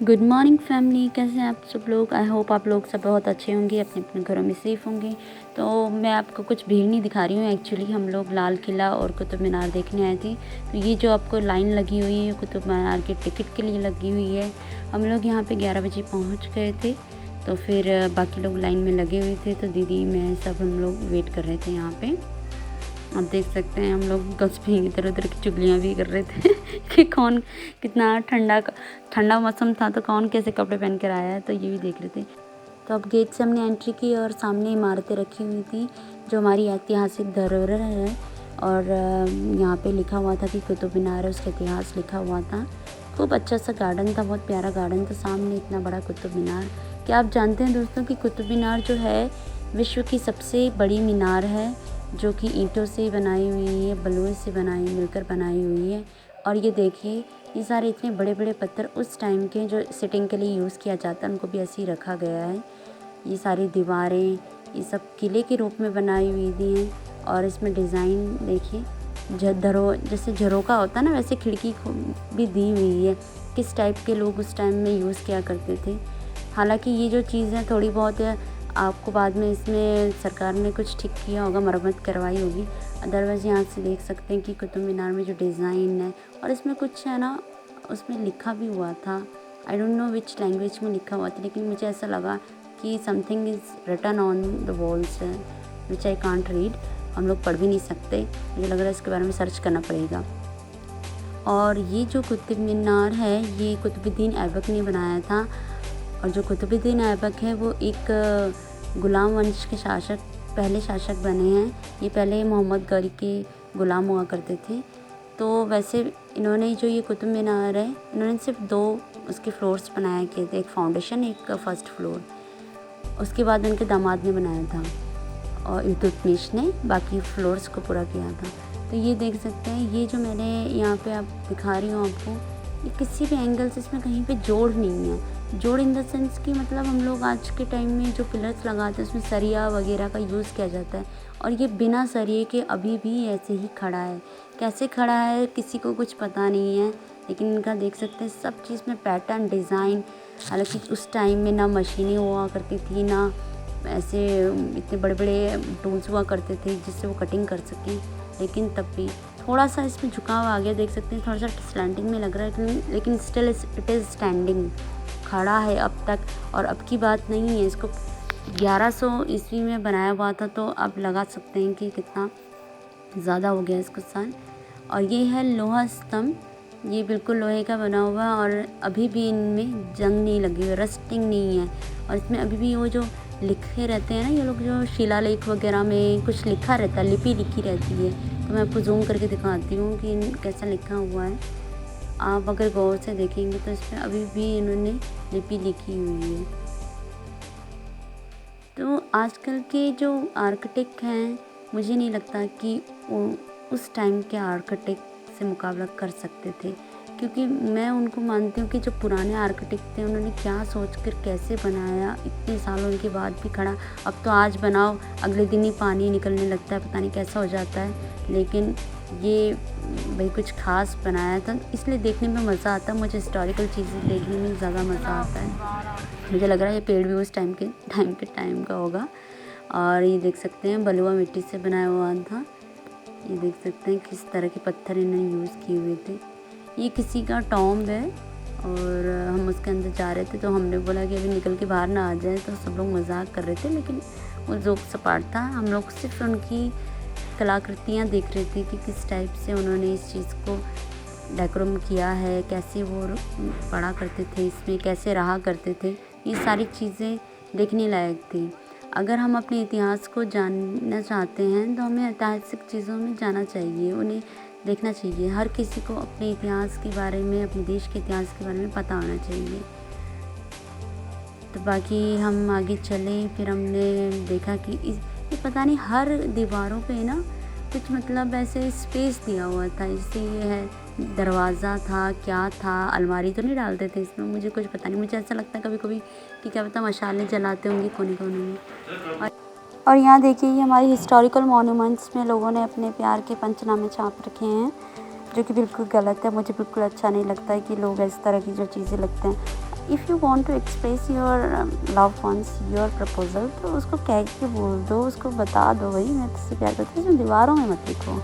Good morning family, कैसे हैं आप सब लोग। आई होप आप लोग सब बहुत अच्छे होंगे, अपने अपने घरों में सेफ़ होंगे। तो मैं आपको कुछ भीड़ नहीं दिखा रही हूँ। एक्चुअली हम लोग लाल किला और कुतुब मीनार देखने आए थे। तो ये जो आपको लाइन लगी हुई है कुतुब मीनार के टिकट के लिए लगी हुई है। हम लोग यहाँ पे 11 बजे पहुँच गए थे। तो फिर बाकी लोग लाइन में लगे हुए थे, तो दीदी मैं सब हम लोग वेट कर रहे थे यहाँ पे। आप देख सकते हैं हम लोग गप्स पे इधर उधर की चुगलियाँ भी कर रहे थे कि कौन कितना ठंडा मौसम था तो कौन कैसे कपड़े पहन कर आया है, तो ये भी देख रहे थे। तो अब गेट से हमने एंट्री की और सामने इमारतें रखी हुई थी जो हमारी ऐतिहासिक धरोहर है। और यहाँ पे लिखा हुआ था कि कुतुब मीनार है, उसका इतिहास लिखा हुआ था। खूब अच्छा सा गार्डन था, बहुत प्यारा गार्डन था, सामने इतना बड़ा कुतुब मीनार। क्या आप जानते हैं दोस्तों कि कुतुब मीनार जो है विश्व की सबसे बड़ी मीनार है, जो कि ईंटों से बनाई हुई है, बलुए से मिलकर बनाई हुई है। और ये देखिए, ये सारे इतने बड़े बड़े पत्थर उस टाइम के जो सिटिंग के लिए यूज़ किया जाता है, उनको भी ऐसे ही रखा गया है। ये सारी दीवारें ये सब किले के रूप में बनाई हुई थी हैं। और इसमें डिज़ाइन देखिए, जैसे झरोका होता है ना, वैसे खिड़की भी दी हुई है। किस टाइप के लोग उस टाइम में यूज़ किया करते थे। हालांकि ये जो चीज़ें थोड़ी बहुत आपको बाद में इसमें सरकार ने कुछ ठीक किया होगा, मरम्मत करवाई होगी। अदरवाइज़ यहाँ से देख सकते हैं कि कुतुब मीनार में जो डिज़ाइन है, और इसमें कुछ है ना, उसमें लिखा भी हुआ था। I don't know which language में लिखा हुआ था, लेकिन मुझे ऐसा लगा कि something is written on the walls which I can't read. हम लोग पढ़ भी नहीं सकते, मुझे लग रहा है इसके बारे में सर्च करना पड़ेगा। और ये जो कुतुब मीनार है, ये कुतुबुद्दीन ऐबक ने बनाया था। और जो कुतुबुद्दीन ऐबक है वो एक गुलाम वंश के पहले शासक बने हैं। ये पहले मोहम्मद गौरी के गुलाम हुआ करते थे। तो वैसे इन्होंने जो ये कुतुब मीनार है, इन्होंने सिर्फ 2 उसके फ्लोर्स बनाया किए थे, एक फाउंडेशन, एक फर्स्ट फ्लोर। उसके बाद उनके दामाद ने बनाया था और इल्तुतमिश ने बाकी फ्लोर्स को पूरा किया था। तो ये देख सकते हैं, ये जो मैंने यहाँ पे आप दिखा रही हूँ आपको, ये किसी भी एंगल से इसमें कहीं पे जोड़ नहीं है। जोड़ इन द सेंस कि मतलब हम लोग आज के टाइम में जो पिलर्स लगाते हैं उसमें सरिया वगैरह का यूज़ किया जाता है, और ये बिना सरिये के अभी भी ऐसे ही खड़ा है। कैसे खड़ा है किसी को कुछ पता नहीं है, लेकिन इनका देख सकते हैं सब चीज़ में पैटर्न, डिज़ाइन। हालांकि उस टाइम में ना मशीनें हुआ करती थी, ना ऐसे इतने बड़े बड़े टूल्स हुआ करते थे जिससे वो कटिंग कर सकें, लेकिन तब भी थोड़ा सा इसमें झुकाव आ गया। देख सकते हैं थोड़ा सा स्लैंटिंग में लग रहा है, लेकिन स्टिल इट इज़ स्टैंडिंग, खड़ा है अब तक। और अब की बात नहीं है, इसको 1100 ईस्वी में बनाया हुआ था, तो अब लगा सकते हैं कि कितना ज़्यादा हो गया इसको साल। और ये है लोहा स्तंभ, ये बिल्कुल लोहे का बना हुआ है, और अभी भी इनमें जंग नहीं लगी हुई, रस्टिंग नहीं है। और इसमें अभी भी वो जो लिखे रहते हैं ना, ये लोग जो शिलालेख वगैरह में कुछ लिखा रहता है, लिपि लिखी रहती है। तो मैं आपको जूम करके दिखाती हूँ कि कैसा लिखा हुआ है। आप अगर गौर से देखेंगे तो इसमें अभी भी इन्होंने लिपि लिखी हुई है। तो आजकल के जो आर्किटेक्ट हैं, मुझे नहीं लगता कि वो उस टाइम के आर्किटेक्ट से मुकाबला कर सकते थे, क्योंकि मैं उनको मानती हूँ कि जो पुराने आर्किटेक्ट थे उन्होंने क्या सोचकर कैसे बनाया, इतने सालों के बाद भी खड़ा। अब तो आज बनाओ अगले दिन ही पानी निकलने लगता है, पता नहीं कैसा हो जाता है। लेकिन ये भाई कुछ खास बनाया था, इसलिए देखने में मज़ा आता है। मुझे हिस्टोरिकल चीज़ें देखने में ज़्यादा मज़ा आता है। मुझे लग रहा है ये पेड़ भी उस टाइम का होगा। और ये देख सकते हैं बलुआ मिट्टी से बनाया हुआ था। ये देख सकते हैं किस तरह के पत्थर इन्होंने यूज़ किए हुए थे। ये किसी का टॉम्ब है, और हम उसके अंदर जा रहे थे, तो हमने बोला कि अभी निकल के बाहर ना आ जाए, तो सब लोग मजाक कर रहे थे, लेकिन वो जोक सपाट था। हम लोग सिर्फ उनकी कलाकृतियाँ देख रहे थे कि किस टाइप से उन्होंने इस चीज़ को डेकोरम किया है, कैसे वो पढ़ा करते थे, इसमें कैसे रहा करते थे। ये सारी चीज़ें देखने लायक थी। अगर हम अपने इतिहास को जानना चाहते हैं तो हमें ऐतिहासिक चीज़ों में जाना चाहिए, उन्हें देखना चाहिए। हर किसी को अपने इतिहास के बारे में, अपने देश के इतिहास के बारे में पता होना चाहिए। तो बाकी हम आगे चले, फिर हमने देखा कि ये पता नहीं हर दीवारों पे ना कुछ मतलब ऐसे स्पेस दिया हुआ था। जैसे ये है दरवाज़ा था, क्या था, अलमारी तो नहीं डालते थे इसमें, मुझे कुछ पता नहीं। मुझे ऐसा लगता है कभी कभी कि क्या पता मशालें जलाते होंगे कोने कोने में। और यहाँ देखिए, ये हमारी हिस्टोरिकल मॉन्यूमेंट्स में लोगों ने अपने प्यार के पंचनामे छाप रखे हैं, जो कि बिल्कुल गलत है। मुझे बिल्कुल अच्छा नहीं लगता है कि लोग इस तरह की जो चीज़ें लिखते हैं। If you want to express your love once your proposal, तो उसको कह के बोल दो, उसको बता दो भाई मैं तुझसे प्यार करती हूँ, दीवारों में मत लिखो।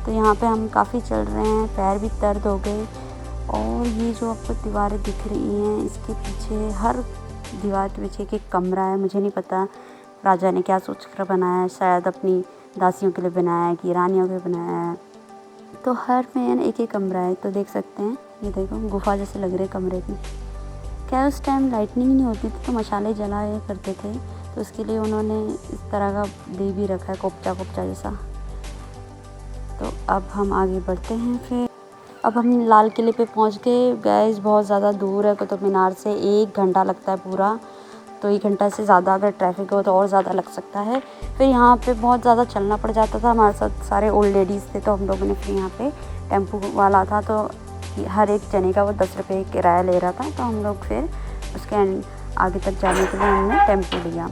तो यहाँ पे हम काफ़ी चल रहे हैं, पैर भी दर्द हो गए। और ये जो आपको दीवारें दिख रही हैं, इसके पीछे हर दीवार के पीछे एक कमरा है। मुझे नहीं पता राजा ने क्या सोच कर बनाया है, शायद अपनी दासियों के लिए बनाया है कि रानियों के लिए बनाया है। तो हर में एक एक कमरा है। तो देख सकते हैं, ये देखो गुफा जैसे लग रहे कमरे भी। क्या उस टाइम लाइटनिंग नहीं होती थी तो मशाले जलाया करते थे, तो उसके लिए उन्होंने इस तरह का दे भी रखा है, कोपचा कोपचा जैसा। तो अब हम आगे बढ़ते हैं। फिर अब हम लाल किले पे पहुंच गए। गाइस बहुत ज़्यादा दूर है कुतुब मीनार से, 1 घंटा लगता है पूरा। तो 1 घंटा से ज़्यादा अगर ट्रैफिक हो तो और ज़्यादा लग सकता है। फिर यहाँ पे बहुत ज़्यादा चलना पड़ जाता था। हमारे साथ सारे ओल्ड लेडीज़ थे, तो हम लोगों ने फिर यहाँ पे टेम्पो वाला था, तो हर एक जने का वो 10 रुपये किराया ले रहा था। तो हम लोग फिर उसके आगे तक जाने के लिए हमने टेम्पो लिया।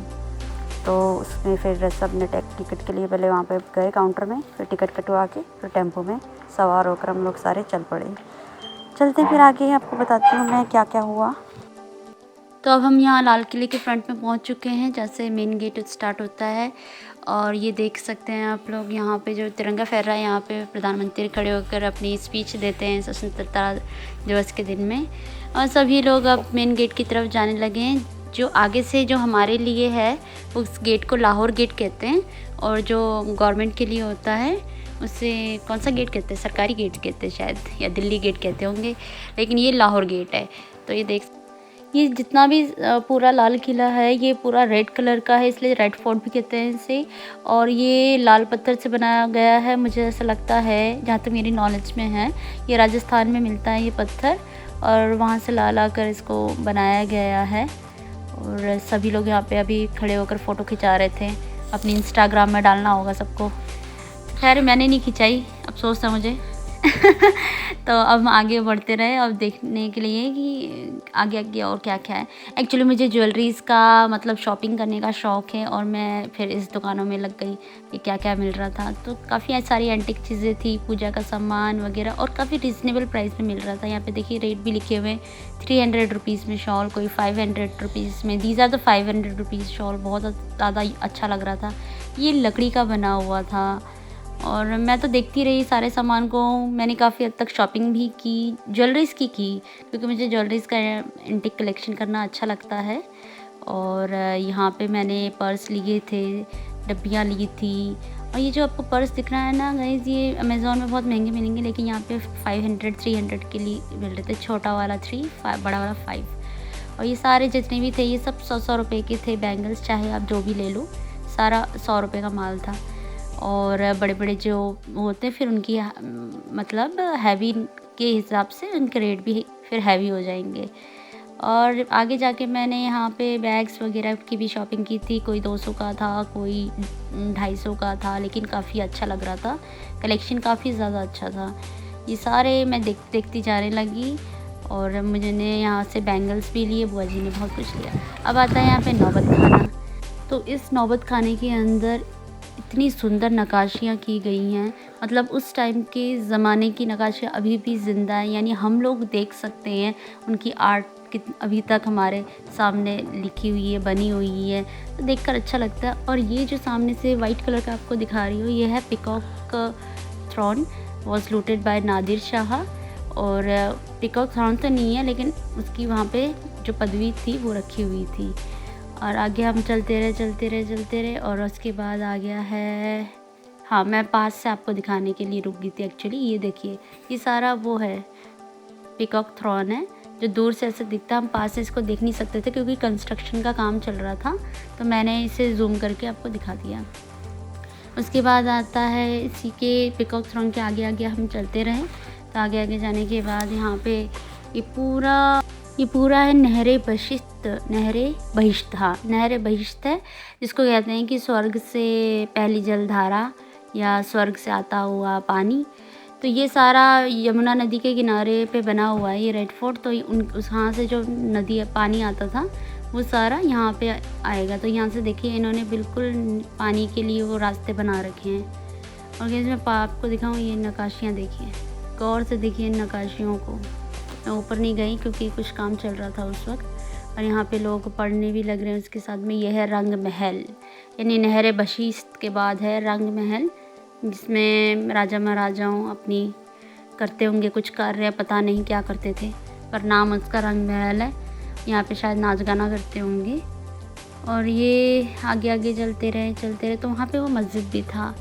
तो उसमें फिर सब ने टिकट के लिए पहले वहाँ पे गए काउंटर में, फिर टिकट कटवा के फिर टेम्पो में सवार होकर हम लोग सारे चल पड़े। चलते फिर आगे आपको बताती हूँ मैं क्या क्या हुआ। तो अब हम यहाँ लाल किले के फ्रंट में पहुँच चुके हैं, जैसे मेन गेट स्टार्ट होता है। और ये देख सकते हैं आप लोग, यहाँ पे जो तिरंगा फहर रहा है, यहाँ पे प्रधानमंत्री खड़े होकर अपनी स्पीच देते हैं स्वतंत्रता दिवस के दिन में। और सभी लोग अब मेन गेट की तरफ जाने लगे हैं। जो आगे से जो हमारे लिए है उस गेट को लाहौर गेट कहते हैं, और जो गवर्नमेंट के लिए होता है उसे कौन सा गेट कहते हैं, सरकारी गेट कहते हैं शायद, या दिल्ली गेट कहते होंगे, लेकिन ये लाहौर गेट है। तो ये जितना भी पूरा लाल किला है ये पूरा रेड कलर का है, इसलिए रेड फोर्ट भी कहते हैं इसे। और ये लाल पत्थर से बनाया गया है, मुझे ऐसा लगता है, जहाँ तक मेरी नॉलेज में है, ये राजस्थान में मिलता है ये पत्थर, और वहाँ से ला ला कर इसको बनाया गया है। और सभी लोग यहाँ पे अभी खड़े होकर फ़ोटो खिंचा रहे थे, अपनी इंस्टाग्राम में डालना होगा सबको। खैर मैंने नहीं खिंचाई, अफसोस है मुझे। तो अब हम आगे बढ़ते रहे अब देखने के लिए कि आगे आगे और क्या क्या है। एक्चुअली मुझे ज्वेलरीज़ का मतलब शॉपिंग करने का शौक़ है, और मैं फिर इस दुकानों में लग गई कि क्या क्या मिल रहा था। तो काफ़ी सारी एंटिक चीज़ें थी, पूजा का सामान वगैरह, और काफ़ी रिजनेबल प्राइस में मिल रहा था। यहाँ पे देखिए रेट भी लिखे हुए हैं, 300 रुपीज़ में शॉल, कोई 500 रुपीज़ में। दीज आर तो 500 रुपीज़ शॉल, बहुत ज़्यादा अच्छा लग रहा था। ये लकड़ी का बना हुआ था, और मैं तो देखती रही सारे सामान को। मैंने काफ़ी हद तक शॉपिंग भी की, ज्वेलरीज़ की क्योंकि मुझे ज्वेलरीज़ का एंटिक कलेक्शन करना अच्छा लगता है। और यहाँ पे मैंने पर्स लिए थे, डब्बियाँ ली थी। और ये जो आपको पर्स दिख रहा है ना गाइस, ये अमेज़ॉन में बहुत महंगे मिलेंगे, लेकिन यहाँ पे 500-300 के लिए मिल रहे थे। छोटा वाला 3, बड़ा वाला 5। और ये सारे जितने भी थे ये सब 100-100 रुपये के थे। बैंगल्स चाहे आप जो भी ले लो, सारा 100 रुपये का माल था। और बड़े बड़े जो होते हैं फिर उनकी मतलब हैवी के हिसाब से उनके रेट भी फिर हैवी हो जाएंगे। और आगे जाके मैंने यहाँ पे बैग्स वगैरह की भी शॉपिंग की थी। कोई 200 का था, कोई 250 का था, लेकिन काफ़ी अच्छा लग रहा था, कलेक्शन काफ़ी ज़्यादा अच्छा था। ये सारे मैं देखती जाने लगी, और मुझे यहाँ से बैंगल्स भी लिए, बुआ जी ने बहुत कुछ लिया। अब आता है यहाँ पे नौबत खाना। तो इस नौबत खाने के अंदर इतनी सुंदर नक्काशियाँ की गई हैं, मतलब उस टाइम के ज़माने की नक्काशियाँ अभी भी ज़िंदा हैं, यानी हम लोग देख सकते हैं उनकी आर्ट अभी तक हमारे सामने लिखी हुई है, बनी हुई है, तो देखकर अच्छा लगता है। और ये जो सामने से वाइट कलर का आपको दिखा रही हूँ, ये है peacock throne, was looted by Nadir Shah. और पीकॉक थ्रोन तो नहीं है, लेकिन उसकी वहाँ पे जो पदवी थी वो रखी हुई थी। और आगे हम चलते रहे, और उसके बाद आ गया है, हाँ मैं पास से आपको दिखाने के लिए रुक गई थी एक्चुअली। ये देखिए, ये सारा वो है पीकॉक थ्रोन है, जो दूर से ऐसे दिखता है। हम पास से इसको देख नहीं सकते थे क्योंकि कंस्ट्रक्शन का काम चल रहा था, तो मैंने इसे जूम करके आपको दिखा दिया। उसके बाद आता है इसी के पीकॉक थ्रोन के आगे आगे हम चलते रहे। तो आगे जाने के बाद यहाँ पे ये पूरा है नहरे बहिश्त, हाँ नहरे बहिश्त है, जिसको कहते हैं कि स्वर्ग से पहली जलधारा या स्वर्ग से आता हुआ पानी। तो ये सारा यमुना नदी के किनारे पे बना हुआ है ये रेड फोर्ट। तो यहाँ से जो नदी पानी आता था वो सारा यहाँ पे आएगा। तो यहाँ से देखिए इन्होंने बिल्कुल पानी के लिए वो रास्ते बना रखे हैं। और मैं आपको दिखाऊँ, ये नक्काशियाँ देखिए, गौर से देखिए इन नक्काशियों को, मैं ऊपर नहीं गई क्योंकि कुछ काम चल रहा था उस वक्त। और यहाँ पे लोग पढ़ने भी लग रहे हैं उसके साथ में। यह है रंग महल, यानी नहर बशीस्त के बाद है रंग महल, जिसमें राजा महाराजाओं अपनी करते होंगे कुछ कार्य, पता नहीं क्या करते थे, पर नाम उसका रंग महल है। यहाँ पे शायद नाच गाना करते होंगे। और ये आगे आगे चलते रहे तो वहाँ पे वो मस्जिद भी था।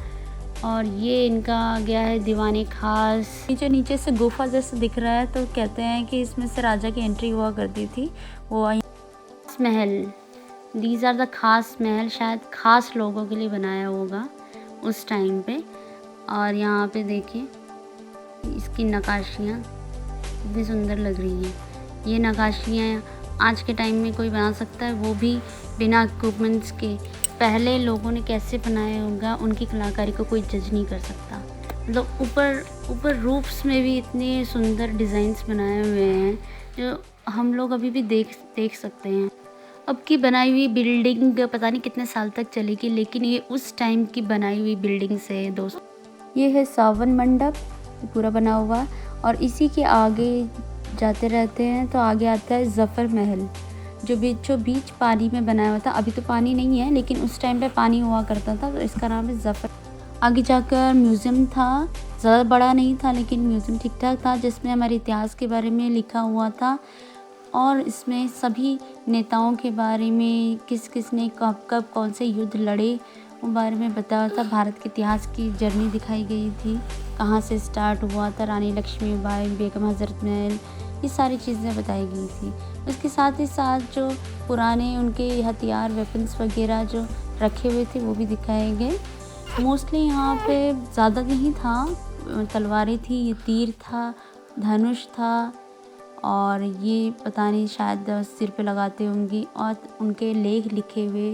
और ये इनका आ गया है दीवाने खास। नीचे से गुफा जैसे दिख रहा है, तो कहते हैं कि इसमें से राजा की एंट्री हुआ करती थी। वो महल, दीज आर द खास महल, शायद खास लोगों के लिए बनाया होगा उस टाइम पे। और यहाँ पे देखिए इसकी नक्काशियाँ कितनी सुंदर लग रही हैं। ये नक्काशियाँ आज के टाइम में कोई बना सकता है, वो भी बिना इक्विपमेंट्स के। पहले लोगों ने कैसे बनाया होगा, उनकी कलाकारी को कोई जज नहीं कर सकता। मतलब ऊपर रूफ्स में भी इतने सुंदर डिज़ाइंस बनाए हुए हैं जो हम लोग अभी भी देख सकते हैं। अब की बनाई हुई बिल्डिंग पता नहीं कितने साल तक चलेगी, लेकिन ये उस टाइम की बनाई हुई बिल्डिंग्स है दोस्तों। ये है सावन मंडप पूरा बना हुआ, और इसी के आगे जाते रहते हैं तो आगे आता है ज़फ़र महल, जो बीच पानी में बनाया हुआ था। अभी तो पानी नहीं है, लेकिन उस टाइम पे पानी हुआ करता था, तो इसका नाम है ज़फ़र। आगे जाकर म्यूज़ियम था, ज़्यादा बड़ा नहीं था लेकिन म्यूज़ियम ठीक ठाक था, जिसमें हमारे इतिहास के बारे में लिखा हुआ था। और इसमें सभी नेताओं के बारे में, किस ने कब कौन से युद्ध लड़े, उस बारे में बताया था। भारत के इतिहास की जर्नी दिखाई गई थी, कहाँ से स्टार्ट हुआ था, रानी लक्ष्मीबाई, बेगम हज़रत महल, ये सारी चीज़ें बताई गई थी। उसके साथ ही साथ जो पुराने उनके हथियार, वेपन्स वगैरह जो रखे हुए थे वो भी दिखाए गए। मोस्टली यहाँ पे ज़्यादा नहीं था, तलवारें थी, ये तीर था, धनुष था, और ये पता नहीं शायद सिर पे लगाते होंगी। और उनके लेख लिखे हुए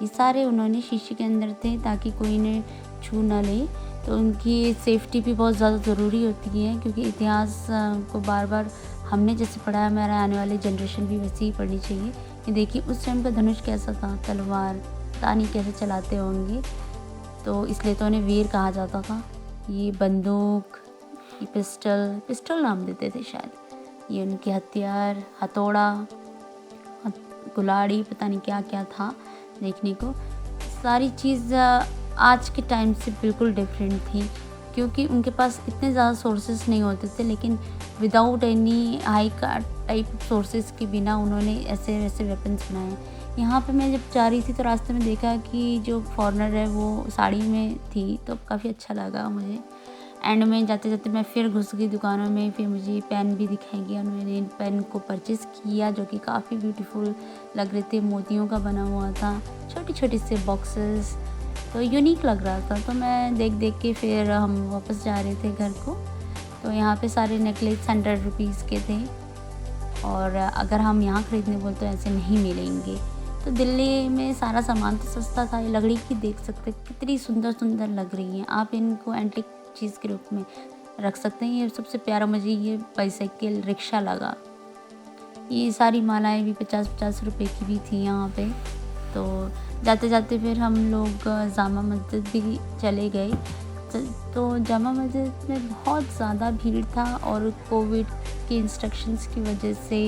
ये सारे उन्होंने शीशे के अंदर थे, ताकि कोई इन्हें छू ना ले। तो उनकी सेफ्टी भी बहुत ज़्यादा ज़रूरी होती है, क्योंकि इतिहास को बार बार हमने जैसे पढ़ा है, हमारे आने वाली जनरेशन भी वैसे ही पढ़नी चाहिए। कि देखिए उस टाइम का धनुष कैसा था, तलवार पता नहीं कैसे चलाते होंगे, तो इसलिए तो उन्हें वीर कहा जाता था। ये बंदूक, ये पिस्टल नाम देते थे शायद। ये उनके हथियार, हथौड़ा, कुल्हाड़ी, पता नहीं क्या क्या था देखने को। सारी चीज़ आज के टाइम से बिल्कुल डिफरेंट थी, क्योंकि उनके पास इतने ज़्यादा सोर्सेज नहीं होते थे, लेकिन without any high type sources के बिना उन्होंने ऐसे वैसे वेपन्स बनाए। यहाँ पे मैं जब जा रही थी तो रास्ते में देखा कि जो फॉरेनर है वो साड़ी में थी, तो काफ़ी अच्छा लगा मुझे। एंड में जाते जाते मैं फिर घुस गई दुकानों में, फिर मुझे पेन भी दिखाई गया। मैंने इन पेन को परचेज़ किया, जो कि काफ़ी ब्यूटीफुल लग रहे थे, मोतियों का बना हुआ था, छोटी छोटी से बॉक्सेस, तो यूनिक लग रहा था। तो मैं देख के फिर हम वापस जा रहे थे घर को। तो यहाँ पे सारे नेकलेस 100 रुपीज़ के थे, और अगर हम यहाँ ख़रीदने बोल तो ऐसे नहीं मिलेंगे। तो दिल्ली में सारा सामान तो सस्ता था। ये लकड़ी की देख सकते कितनी सुंदर सुंदर लग रही हैं, आप इनको एंटीक चीज़ के रूप में रख सकते हैं। ये सबसे प्यारा मुझे ये बाईसाइकिल रिक्शा लगा। ये सारी मालाएं भी 50-50 रुपए की भी थी यहाँ पे। तो जाते जाते फिर हम लोग जामा मस्जिद भी चले गए। तो जामा मस्जिद में बहुत ज़्यादा भीड़ था, और कोविड के इंस्ट्रक्शंस की वजह से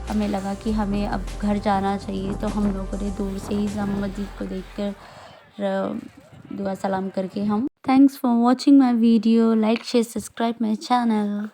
हमें लगा कि हमें अब घर जाना चाहिए। तो हम लोगों ने दूर से ही जामा मस्जिद को देखकर दुआ सलाम करके हम। Thanks for watching my video, like share subscribe my channel.